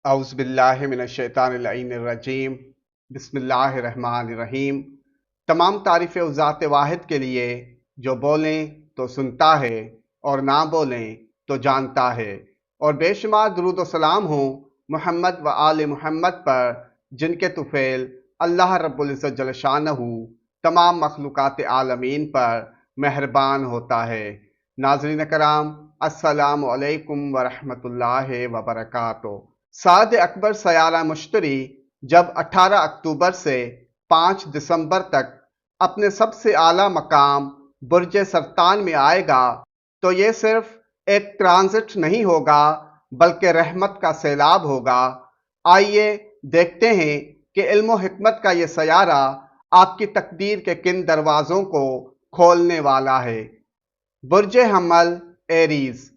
اعوذ باللہ من الشیطان اللعین الرجیم بسم اللہ الرحمن الرحیم۔ تمام تعریفیں اس ذات واحد کے لیے جو بولیں تو سنتا ہے اور نہ بولیں تو جانتا ہے، اور بے شمار درود و سلام ہوں محمد و آل محمد پر، جن کے طفیل اللہ رب العزت جل شانہ تمام مخلوقات عالمین پر مہربان ہوتا ہے۔ ناظرین کرام، السلام علیکم ورحمۃ اللہ وبرکاتہ۔ سعد اکبر سیارہ مشتری جب 18 اکتوبر سے 5 دسمبر تک اپنے سب سے اعلیٰ مقام برج سرطان میں آئے گا تو یہ صرف ایک ٹرانزٹ نہیں ہوگا بلکہ رحمت کا سیلاب ہوگا۔ آئیے دیکھتے ہیں کہ علم و حکمت کا یہ سیارہ آپ کی تقدیر کے کن دروازوں کو کھولنے والا ہے۔ برج حمل ایریز،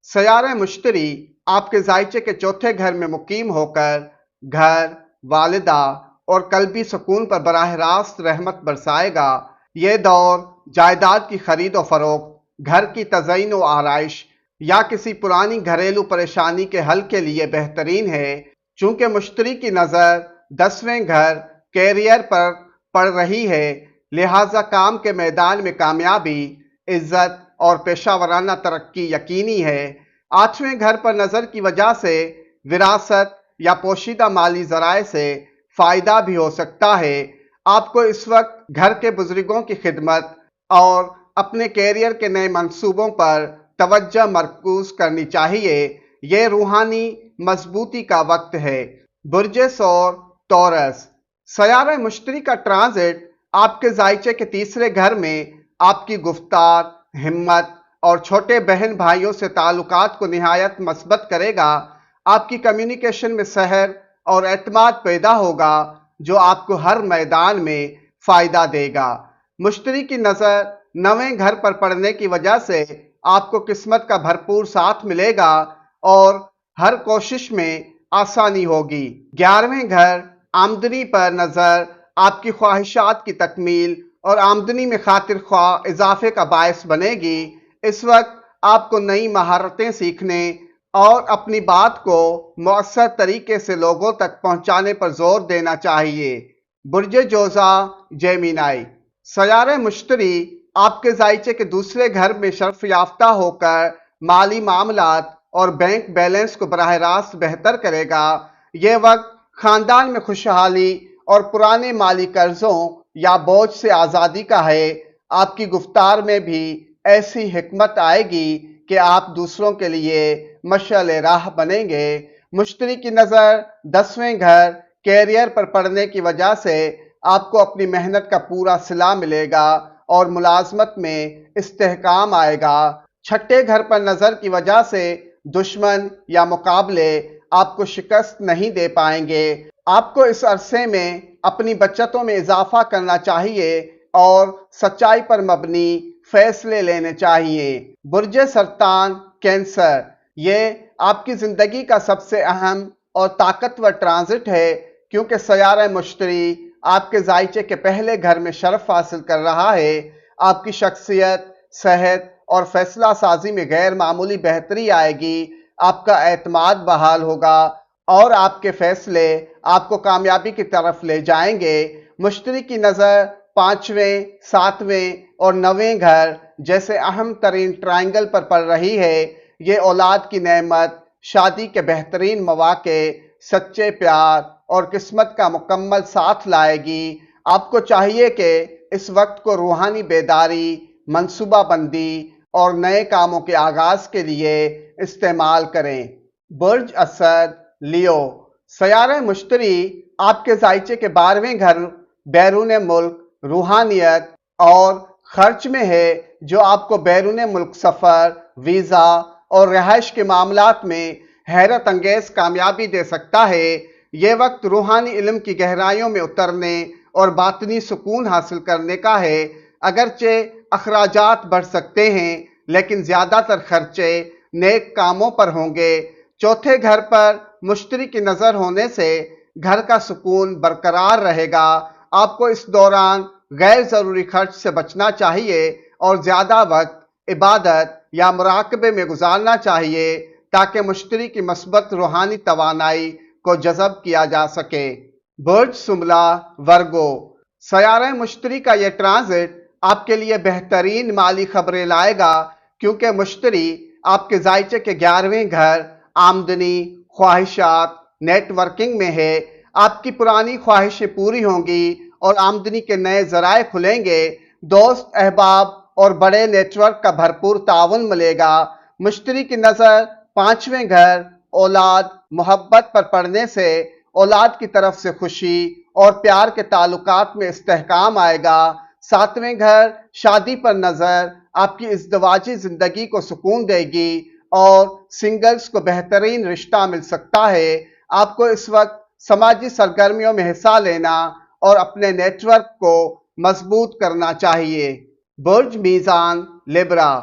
سیارہ مشتری آپ کے ذائچے کے چوتھے گھر میں مقیم ہو کر گھر، والدہ اور قلبی سکون پر براہ راست رحمت برسائے گا۔ یہ دور جائیداد کی خرید و فروخت، گھر کی تزئین و آرائش یا کسی پرانی گھریلو پریشانی کے حل کے لیے بہترین ہے۔ چونکہ مشتری کی نظر 10ویں گھر کیریئر پر پڑ رہی ہے، لہٰذا کام کے میدان میں کامیابی، عزت اور پیشہ ورانہ ترقی یقینی ہے۔ 8ویں گھر پر نظر کی وجہ سے وراثت یا پوشیدہ مالی ذرائع سے فائدہ بھی ہو سکتا ہے۔ آپ کو اس وقت گھر کے بزرگوں کی خدمت اور اپنے کیریئر کے نئے منصوبوں پر توجہ مرکوز کرنی چاہیے۔ یہ روحانی مضبوطی کا وقت ہے۔ برج ثور ٹورس، سیارہ مشتری کا ٹرانزٹ آپ کے ذائچے کے تیسرے گھر میں آپ کی گفتار، ہمت اور چھوٹے بہن بھائیوں سے تعلقات کو نہایت مثبت کرے گا۔ آپ کی کمیونیکیشن میں سحر اور اعتماد پیدا ہوگا جو آپ کو ہر میدان میں فائدہ دے گا۔ مشتری کی نظر 9ویں گھر پر پڑنے کی وجہ سے آپ کو قسمت کا بھرپور ساتھ ملے گا اور ہر کوشش میں آسانی ہوگی۔ 11ویں گھر آمدنی پر نظر آپ کی خواہشات کی تکمیل اور آمدنی میں خاطر خواہ اضافے کا باعث بنے گی۔ اس وقت آپ کو نئی مہارتیں سیکھنے اور اپنی بات کو مؤثر طریقے سے لوگوں تک پہنچانے پر زور دینا چاہیے۔ برج جوزا جیمینائی، سیارہ مشتری آپ کے ذائچے کے دوسرے گھر میں شرف یافتہ ہو کر مالی معاملات اور بینک بیلنس کو براہ راست بہتر کرے گا۔ یہ وقت خاندان میں خوشحالی اور پرانے مالی قرضوں یا بوجھ سے آزادی کا ہے۔ آپ کی گفتار میں بھی ایسی حکمت آئے گی کہ آپ دوسروں کے لیے مشعل راہ بنیں گے۔ مشتری کی نظر 10ویں گھر کیریئر پر پڑنے کی وجہ سے آپ کو اپنی محنت کا پورا صلہ ملے گا اور ملازمت میں استحکام آئے گا۔ 6ٹھے گھر پر نظر کی وجہ سے دشمن یا مقابلے آپ کو شکست نہیں دے پائیں گے۔ آپ کو اس عرصے میں اپنی بچتوں میں اضافہ کرنا چاہیے اور سچائی پر مبنی فیصلے لینے چاہیے۔ برج سرطان کینسر، یہ آپ کی زندگی کا سب سے اہم اور طاقتور ٹرانزٹ ہے کیونکہ سیارہ مشتری آپ کے ذائچے کے پہلے گھر میں شرف حاصل کر رہا ہے۔ آپ کی شخصیت، صحت اور فیصلہ سازی میں غیر معمولی بہتری آئے گی۔ آپ کا اعتماد بحال ہوگا اور آپ کے فیصلے آپ کو کامیابی کی طرف لے جائیں گے۔ مشتری کی نظر 5ویں، 7ویں اور 9ویں گھر جیسے اہم ترین ٹرائنگل پر پڑ رہی ہے۔ یہ اولاد کی نعمت، شادی کے بہترین مواقع، سچے پیار اور قسمت کا مکمل ساتھ لائے گی۔ آپ کو چاہیے کہ اس وقت کو روحانی بیداری، منصوبہ بندی اور نئے کاموں کے آغاز کے لیے استعمال کریں۔ برج اسد لیو، سیارہ مشتری آپ کے ذائچے کے 12ویں گھر بیرون ملک، روحانیت اور خرچ میں ہے جو آپ کو بیرون ملک سفر، ویزا اور رہائش کے معاملات میں حیرت انگیز کامیابی دے سکتا ہے۔ یہ وقت روحانی علم کی گہرائیوں میں اترنے اور باطنی سکون حاصل کرنے کا ہے۔ اگرچہ اخراجات بڑھ سکتے ہیں لیکن زیادہ تر خرچے نیک کاموں پر ہوں گے۔ 4تھے گھر پر مشتری کی نظر ہونے سے گھر کا سکون برقرار رہے گا۔ آپ کو اس دوران غیر ضروری خرچ سے بچنا چاہیے اور زیادہ وقت عبادت یا مراقبے میں گزارنا چاہیے تاکہ مشتری کی مثبت روحانی توانائی کو جذب کیا جا سکے۔ برج سملہ ورگو، سیارہ مشتری کا یہ ٹرانزٹ آپ کے لیے بہترین مالی خبریں لائے گا، کیونکہ مشتری آپ کے ذائچے کے 11ویں گھر آمدنی، خواہشات، نیٹ ورکنگ میں ہے۔ آپ کی پرانی خواہشیں پوری ہوں گی اور آمدنی کے نئے ذرائع کھلیں گے۔ دوست، احباب اور بڑے نیٹ ورک کا بھرپور تعاون ملے گا۔ مشتری کی نظر 5ویں گھر اولاد، محبت پر پڑنے سے اولاد کی طرف سے خوشی اور پیار کے تعلقات میں استحکام آئے گا۔ 7ویں گھر شادی پر نظر آپ کی ازدواجی زندگی کو سکون دے گی اور سنگلز کو بہترین رشتہ مل سکتا ہے۔ آپ کو اس وقت سماجی سرگرمیوں میں حصہ لینا اور اپنے نیٹ ورک کو مضبوط کرنا چاہیے۔ برج میزان لبرا،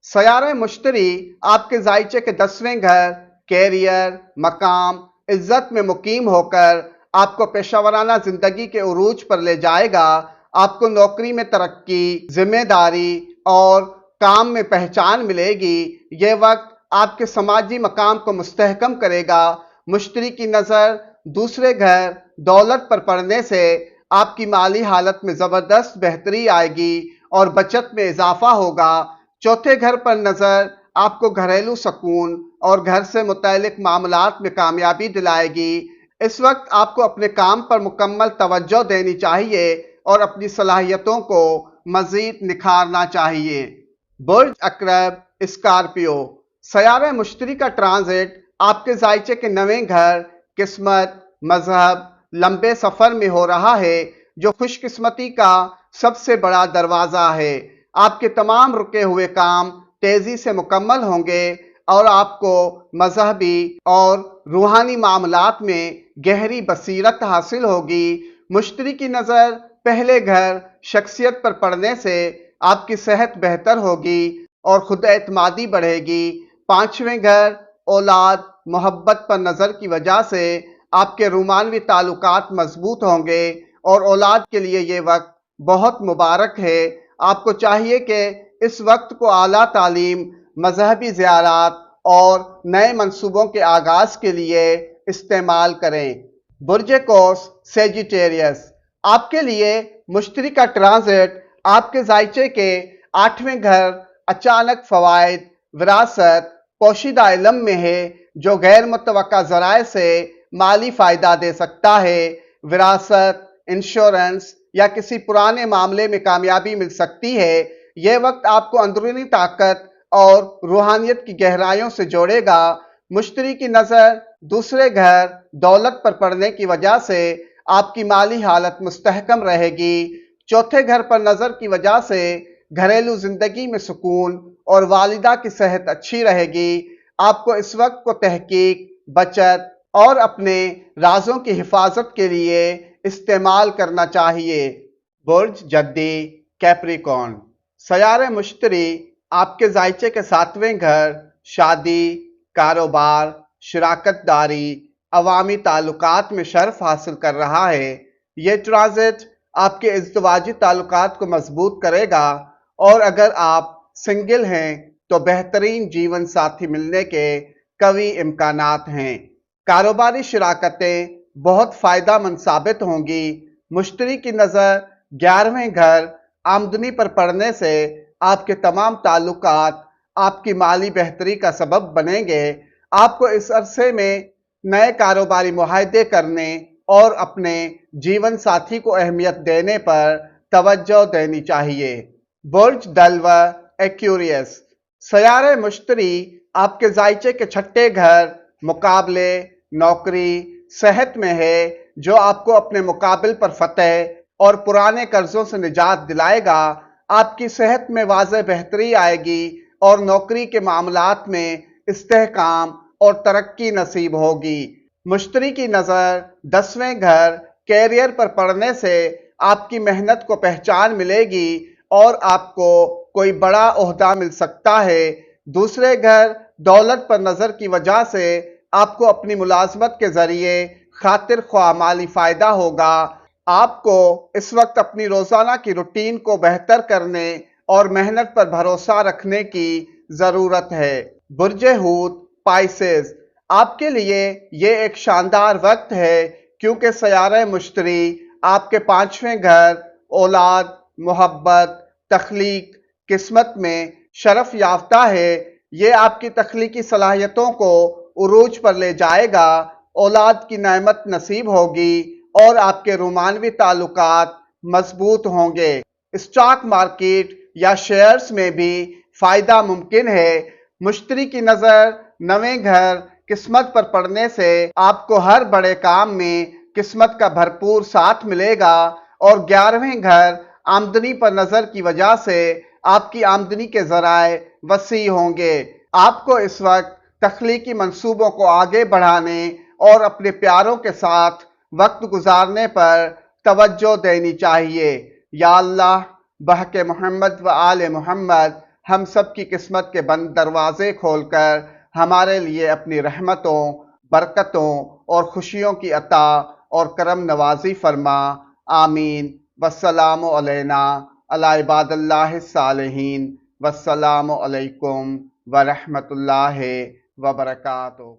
سیارہ مشتری آپ کے ذائچے کے 10ویں گھر کیریئر، مقام، عزت میں مقیم ہو کر آپ کو پیشہ ورانہ زندگی کے عروج پر لے جائے گا۔ آپ کو نوکری میں ترقی، ذمہ داری اور کام میں پہچان ملے گی۔ یہ وقت آپ کے سماجی مقام کو مستحکم کرے گا۔ مشتری کی نظر 2 گھر دولت پر پڑنے سے آپ کی مالی حالت میں زبردست بہتری آئے گی اور بچت میں اضافہ ہوگا۔ 4 گھر پر نظر آپ کو گھریلو سکون اور گھر سے متعلق معاملات میں کامیابی دلائے گی۔ اس وقت آپ کو اپنے کام پر مکمل توجہ دینی چاہیے اور اپنی صلاحیتوں کو مزید نکھارنا چاہیے۔ برج عقرب اسکارپیو، سیارہ مشتری کا ٹرانزٹ آپ کے ذائچے کے 9ویں گھر قسمت، مذہب، لمبے سفر میں ہو رہا ہے، جو خوش قسمتی کا سب سے بڑا دروازہ ہے۔ آپ کے تمام رکے ہوئے کام تیزی سے مکمل ہوں گے اور آپ کو مذہبی اور روحانی معاملات میں گہری بصیرت حاصل ہوگی۔ مشتری کی نظر پہلے گھر شخصیت پر پڑنے سے آپ کی صحت بہتر ہوگی اور خود اعتمادی بڑھے گی۔ 5ویں گھر اولاد، محبت پر نظر کی وجہ سے آپ کے رومانوی تعلقات مضبوط ہوں گے اور اولاد کے لیے یہ وقت بہت مبارک ہے۔ آپ کو چاہیے کہ اس وقت کو اعلیٰ تعلیم، مذہبی زیارات اور نئے منصوبوں کے آغاز کے لیے استعمال کریں۔ برج قوس سیجیٹیریس، آپ کے لیے مشتری کا ٹرانزٹ آپ کے ذائچے کے 8ویں گھر اچانک فوائد، وراثت، پوشیدہ علم میں ہے، جو غیر متوقع ذرائع سے مالی فائدہ دے سکتا ہے۔ وراثت، انشورنس یا کسی پرانے معاملے میں کامیابی مل سکتی ہے۔ یہ وقت آپ کو اندرونی طاقت اور روحانیت کی گہرائیوں سے جوڑے گا۔ مشتری کی نظر 2 گھر دولت پر پڑنے کی وجہ سے آپ کی مالی حالت مستحکم رہے گی۔ 4 گھر پر نظر کی وجہ سے گھریلو زندگی میں سکون اور والدہ کی صحت اچھی رہے گی۔ آپ کو اس وقت کو تحقیق، بچت اور اپنے رازوں کی حفاظت کے لیے استعمال کرنا چاہیے۔ برج جدی کیپریکارن، سیارہ مشتری آپ کے ذائچے کے 7ویں گھر شادی، کاروبار، شراکت داری، عوامی تعلقات میں شرف حاصل کر رہا ہے۔ یہ ٹرانزٹ آپ کے ازدواجی تعلقات کو مضبوط کرے گا اور اگر آپ سنگل ہیں تو بہترین جیون ساتھی ملنے کے قوی امکانات ہیں۔ کاروباری شراکتیں بہت فائدہ مند ثابت ہوں گی۔ مشتری کی نظر 11ویں گھر آمدنی پر پڑنے سے آپ کے تمام تعلقات آپ کی مالی بہتری کا سبب بنیں گے۔ آپ کو اس عرصے میں نئے کاروباری معاہدے کرنے اور اپنے جیون ساتھی کو اہمیت دینے پر توجہ دینی چاہیے۔ برج دلو ایکویریس، سیارہ مشتری آپ کے ذائچے کے 6 گھر مقابلے، نوکری، صحت میں ہے، جو آپ کو اپنے مقابل پر فتح اور پرانے قرضوں سے نجات دلائے گا۔ آپ کی صحت میں واضح بہتری آئے گی اور نوکری کے معاملات میں استحکام اور ترقی نصیب ہوگی۔ مشتری کی نظر 10ویں گھر کیریئر پر پڑنے سے آپ کی محنت کو پہچان ملے گی اور آپ کو کوئی بڑا عہدہ مل سکتا ہے۔ 2 گھر دولت پر نظر کی وجہ سے آپ کو اپنی ملازمت کے ذریعے خاطر خواہ مالی فائدہ ہوگا۔ آپ کو اس وقت اپنی روزانہ کی روٹین کو بہتر کرنے اور محنت پر بھروسہ رکھنے کی ضرورت ہے۔ برج حوت پائسز، آپ کے لیے یہ ایک شاندار وقت ہے کیونکہ سیارہ مشتری آپ کے 5ویں گھر، اولاد، محبت، تخلیق، قسمت میں شرف یافتہ ہے۔ یہ آپ کی تخلیقی صلاحیتوں کو عروج پر لے جائے گا، اولاد کی نعمت نصیب ہوگی اور آپ کے رومانوی تعلقات مضبوط ہوں گے۔ اسٹاک مارکیٹ یا شیئرز میں بھی فائدہ ممکن ہے۔ مشتری کی نظر 9ویں گھر قسمت پر پڑنے سے آپ کو ہر بڑے کام میں قسمت کا بھرپور ساتھ ملے گا، اور 11ویں گھر آمدنی پر نظر کی وجہ سے آپ کی آمدنی کے ذرائع وسیع ہوں گے۔ آپ کو اس وقت تخلیقی منصوبوں کو آگے بڑھانے اور اپنے پیاروں کے ساتھ وقت گزارنے پر توجہ دینی چاہیے۔ یا اللہ، بحق محمد و آل محمد، ہم سب کی قسمت کے بند دروازے کھول کر ہمارے لیے اپنی رحمتوں، برکتوں اور خوشیوں کی عطا اور کرم نوازی فرما۔ آمین۔ والسلام علینا علی عباد اللہ الصالحین، والسلام علیکم ورحمۃ اللہ وبرکاتہ۔